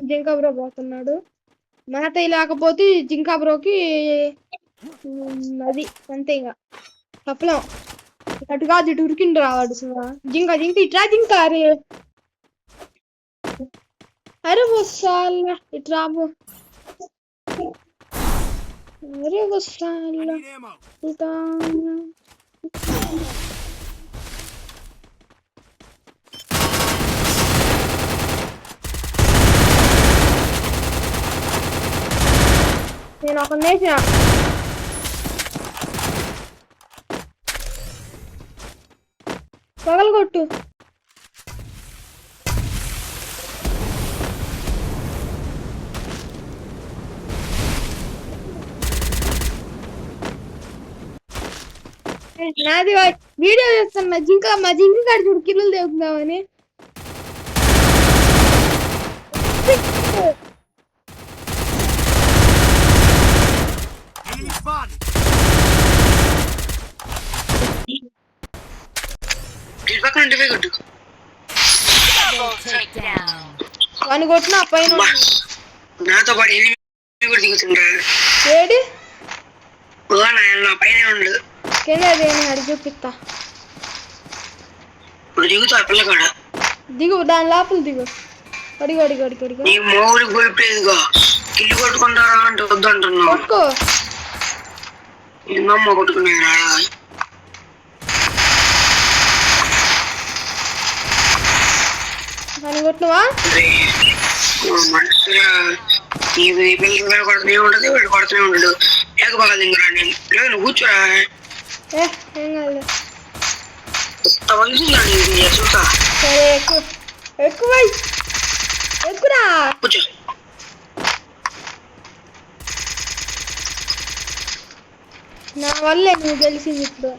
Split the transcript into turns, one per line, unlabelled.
Jinka bro పోతున్నాడు. మాతయ్య లేకపోతే జింకా బ్రోకి అది అంతే ఇక చెప్పలేం. అటు కాదు ఇటు ఉరికిండి రావాడు. జింక ఇట్రా జింక. అరే వస్తాలా ఇటు రాబో. అరే వస్తాలా నేను ఒక నేసిన పగలగొట్టు. నాది వీడియో చేస్తున్నా. మా జింక కాడి చూడు కిల్లులు తెగుతామని. వాని కొట్టిన పైన
నాతో పాటు కూడా దిగుతుండ్రా.
ఏడి
పైన ఉండు
కింద అడి చూపిస్తా.
ఇప్పుడు దిగుతా పిల్ల కూడా
దిగు దాని లోపల దిగు. అడిగు అడిగు అడిగు అడిగు.
నీ మోగుడికి పోయిపోయేదిగా కిల్లు కొట్టుకుంటారా అంటే వద్దు అంటున్నావు.
కొట్టుకో
ఎన్నమ్మ కొట్టుకున్నా.
దాన్ని కొట్టినవా?
పిల్లలు కొడుతూనే ఉండదు, వీళ్ళు కొడుతూనే ఉండడు. ఏకపగలు దింగరా నేను లేదు కూర్చోరా.
ఏం కాదు
చూస్తా.
సరే ఎక్కువ ఎక్కువ ఎక్కురా
కూర్చో.
నా వల్లే నువ్వు గెలిచింది ఇప్పుడు.